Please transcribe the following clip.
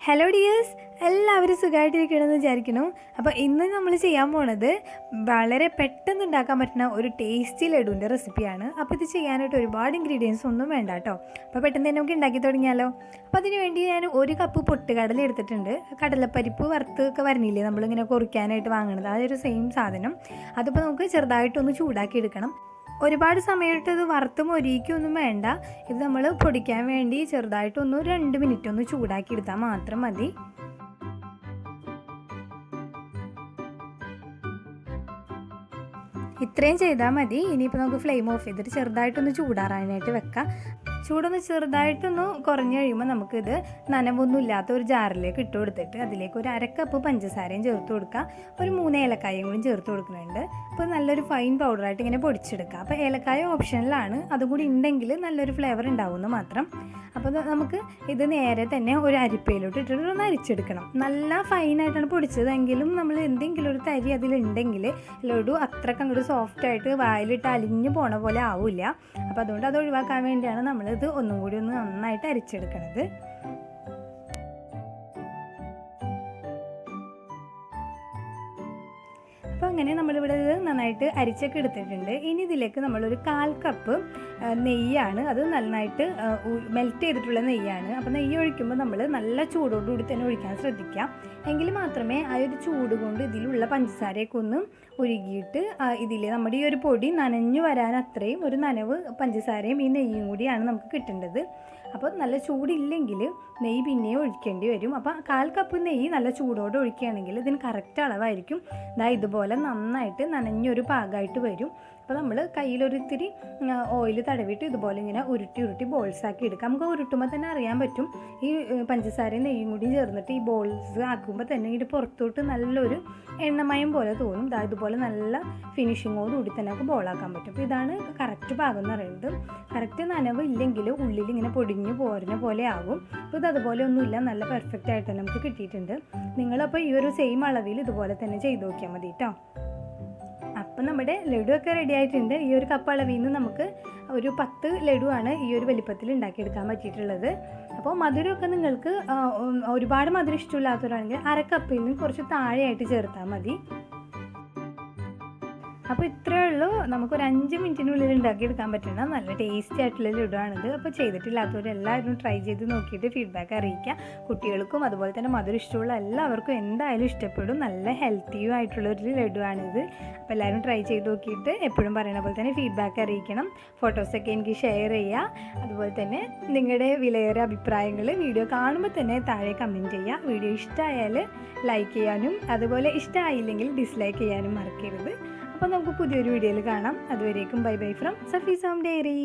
Hello dears, എല്ലാവരും സുഖമായിട്ടിരിക്കണമെന്ന് വിചാരിക്കുന്നു. അപ്പോൾ ഇന്ന് നമ്മൾ ചെയ്യാൻ പോണത് വളരെ പെട്ടെന്ന് ഉണ്ടാക്കാൻ പറ്റുന്ന ഒരു ടേസ്റ്റി ലഡുവിൻ്റെ റെസിപ്പിയാണ്. അപ്പോൾ ഇത് ചെയ്യാനായിട്ട് ഒരുപാട് ഇൻഗ്രീഡിയൻസ് ഒന്നും വേണ്ട കേട്ടോ. അപ്പോൾ പെട്ടെന്ന് തന്നെ നമുക്ക് ഉണ്ടാക്കി തുടങ്ങിയാലോ. അപ്പോൾ അതിന് വേണ്ടി ഞാൻ 1 കപ്പ് പൊട്ടുകടല എടുത്തിട്ടുണ്ട്. കടലപ്പരിപ്പ് വറുത്ത് ഒക്കെ വരണില്ലേ നമ്മളിങ്ങനെ കുറിക്കാനായിട്ട് വാങ്ങുന്നത്, ആ ഒരു സെയിം സാധനം. അതിപ്പോൾ നമുക്ക് ചെറുതായിട്ടൊന്ന് ചൂടാക്കി എടുക്കണം. ഒരുപാട് സമയമായിട്ട് ഇത് വറുത്ത് മൊരിക്കൊന്നും വേണ്ട. ഇത് നമ്മൾ പൊടിക്കാൻ വേണ്ടി ചെറുതായിട്ടൊന്ന് 2 മിനിറ്റ് ഒന്ന് ചൂടാക്കി എടുത്താൽ മാത്രം മതി. ഇത്രയും ചെയ്താൽ മതി. ഇനിയിപ്പോൾ നമുക്ക് ഫ്ലെയിം ഓഫ് ചെയ്തിട്ട് ചെറുതായിട്ടൊന്ന് ചൂടാറാനായിട്ട് വെക്കാം. ചൂടൊന്ന് ചെറുതായിട്ടൊന്ന് കുറഞ്ഞ് കഴിയുമ്പോൾ നമുക്കിത് നനവൊന്നും ഇല്ലാത്ത ഒരു ജാറിലേക്ക് ഇട്ട് കൊടുത്തിട്ട് അതിലേക്ക് ഒരു 1/2 കപ്പ് പഞ്ചസാരയും ചേർത്ത് കൊടുക്കുക. ഒരു 3 ഏലക്കായും കൂടി ചേർത്ത് കൊടുക്കുന്നുണ്ട്. അപ്പോൾ നല്ലൊരു ഫൈൻ പൗഡറായിട്ട് ഇങ്ങനെ പൊടിച്ചെടുക്കുക. അപ്പോൾ ഏലക്കായ ഓപ്ഷനിലാണ്, അതും കൂടി ഉണ്ടെങ്കിൽ നല്ലൊരു ഫ്ലേവർ ഉണ്ടാവുമെന്ന് മാത്രം. അപ്പോൾ നമുക്ക് ഇത് നേരെ തന്നെ ഒരു അരിപ്പയിലോട്ട് ഇട്ടിട്ട് ഒന്ന് അരിച്ചെടുക്കണം. നല്ല ഫൈനായിട്ടാണ് പൊടിച്ചതെങ്കിലും നമ്മൾ എന്തെങ്കിലും ഒരു തരി അതിലുണ്ടെങ്കിൽ ലഡു അത്രയ്ക്ക് അങ്ങോട്ട് സോഫ്റ്റായിട്ട് വായിലിട്ട് അലിഞ്ഞു പോണ പോലെ ആവില്ല. അപ്പോൾ അതുകൊണ്ട് അത് ഒഴിവാക്കാൻ വേണ്ടിയാണ് നമ്മളിത് ഒന്നും കൂടി ഒന്ന് നന്നായിട്ട് അരിച്ചെടുക്കണത്. അപ്പോൾ അങ്ങനെ നമ്മളിവിടെ ഇത് നന്നായിട്ട് അരിച്ചൊക്കെ എടുത്തിട്ടുണ്ട്. ഇനി ഇതിലേക്ക് നമ്മളൊരു 1/4 കപ്പ് നെയ്യാണ്, അത് നന്നായിട്ട് മെൽറ്റ് ചെയ്തിട്ടുള്ള നെയ്യാണ്. അപ്പോൾ നെയ്യ് ഒഴിക്കുമ്പോൾ നമ്മൾ നല്ല ചൂടോടുകൂടി തന്നെ ഒഴിക്കാൻ ശ്രദ്ധിക്കാം. എങ്കിൽ മാത്രമേ ആ ഒരു ചൂട് കൊണ്ട് ഇതിലുള്ള പഞ്ചസാരയൊക്കെ ഒന്ന് ഉരുകിയിട്ട് ഇതിൽ നമ്മുടെ ഈ ഒരു പൊടി നനഞ്ഞു വരാൻ അത്രയും ഒരു നനവ് പഞ്ചസാരയും ഈ നെയ്യും കൂടിയാണ് നമുക്ക് കിട്ടേണ്ടത്. അപ്പോൾ നല്ല ചൂടില്ലെങ്കിൽ നെയ്യ് പിന്നെയും ഒഴിക്കേണ്ടി വരും. അപ്പോൾ 1/4 കപ്പ് നെയ്യ് നല്ല ചൂടോടെ ഒഴിക്കുകയാണെങ്കിൽ ഇതിന് കറക്റ്റ് അളവായിരിക്കും. ഇതുപോലെ നന്നായിട്ട് നനഞ്ഞൊരു പാകമായിട്ട് വരും. അപ്പോൾ നമ്മൾ കയ്യിലൊരിത്തിരി ഓയിൽ തടവിയിട്ട് ഇതുപോലെ ഇങ്ങനെ ഉരുട്ടി ബോൾസാക്കി എടുക്കാം. നമുക്ക് ഉരുട്ടുമ്പോൾ തന്നെ അറിയാൻ പറ്റും, ഈ പഞ്ചസാരയും നെയ്യും കൂടി ചേർന്നിട്ട് ഈ ബോൾസ് ആക്കുമ്പോൾ തന്നെ ഇതിൻ്റെ പുറത്തോട്ട് നല്ലൊരു എണ്ണമയം പോലെ തോന്നും. ഇതുപോലെ നല്ല ഫിനിഷിങ്ങോടുകൂടി തന്നെ നമുക്ക് ബോളാക്കാൻ പറ്റും. അപ്പോൾ ഇതാണ് കറക്റ്റ് പാകം എന്ന് പറയുന്നത്. കറക്റ്റ് നനവ് ഇല്ലെങ്കിൽ ഉള്ളിൽ ഇങ്ങനെ പൊടിഞ്ഞ് പോരുന്ന പോലെ ആകും. അപ്പോൾ ഇത് അതുപോലെ ഒന്നുമില്ല, നല്ല പെർഫെക്റ്റ് ആയിട്ട് തന്നെ നമുക്ക് കിട്ടിയിട്ടുണ്ട്. നിങ്ങളപ്പോൾ ഈ ഒരു സെയിം അളവിൽ ഇതുപോലെ തന്നെ ചെയ്ത് നോക്കിയാൽ മതി കേട്ടോ. അപ്പം നമ്മുടെ ലഡു ഒക്കെ റെഡി ആയിട്ടുണ്ട്. ഈ ഒരു കപ്പ് അളവിൽ നിന്ന് നമുക്ക് ഒരു 10 ലഡുവാണ് ഈ ഒരു വലിപ്പത്തിൽ ഉണ്ടാക്കിയെടുക്കാൻ പറ്റിയിട്ടുള്ളത്. അപ്പോൾ മധുരമൊക്കെ നിങ്ങൾക്ക് ഒരുപാട് മധുരം ഇഷ്ടമില്ലാത്തവരാണെങ്കിൽ 1/2 കപ്പിൽ നിന്ന് കുറച്ച് താഴെയായിട്ട് ചേർത്താൽ മതി. അപ്പോൾ ഇത്രയേ ഉള്ളൂ. നമുക്കൊരു 5 മിനിറ്റിനുള്ളിൽ ഉണ്ടാക്കിയെടുക്കാൻ പറ്റുന്ന നല്ല ടേസ്റ്റി ആയിട്ടുള്ള ലഡുവാണിത്. അപ്പോൾ ചെയ്തിട്ടില്ലാത്തവരെല്ലാവരും ട്രൈ ചെയ്ത് നോക്കിയിട്ട് ഫീഡ്ബാക്ക് അറിയിക്കുക. കുട്ടികൾക്കും അതുപോലെ തന്നെ മധുരം ഇഷ്ടമുള്ള എല്ലാവർക്കും എന്തായാലും ഇഷ്ടപ്പെടും. നല്ല ഹെൽത്തിയും ആയിട്ടുള്ളൊരു ലഡുവാണിത്. അപ്പോൾ എല്ലാവരും ട്രൈ ചെയ്ത് നോക്കിയിട്ട് എപ്പോഴും പറയുന്ന പോലെ തന്നെ ഫീഡ്ബാക്ക് അറിയിക്കണം. ഫോട്ടോസൊക്കെ എനിക്ക് ഷെയർ ചെയ്യുക. അതുപോലെ തന്നെ നിങ്ങളുടെ വിലയേറിയ അഭിപ്രായങ്ങൾ വീഡിയോ കാണുമ്പോൾ തന്നെ താഴെ കമൻറ്റ് ചെയ്യുക. വീഡിയോ ഇഷ്ടമായാൽ ലൈക്ക് ചെയ്യാനും അതുപോലെ ഇഷ്ടമായില്ലെങ്കിൽ ഡിസ്ലൈക്ക് ചെയ്യാനും മറക്കരുത്. അപ്പോൾ നമുക്ക് പുതിയൊരു വീഡിയോയിൽ കാണാം. അതുവരേക്കും bye bye from Safee's home diary.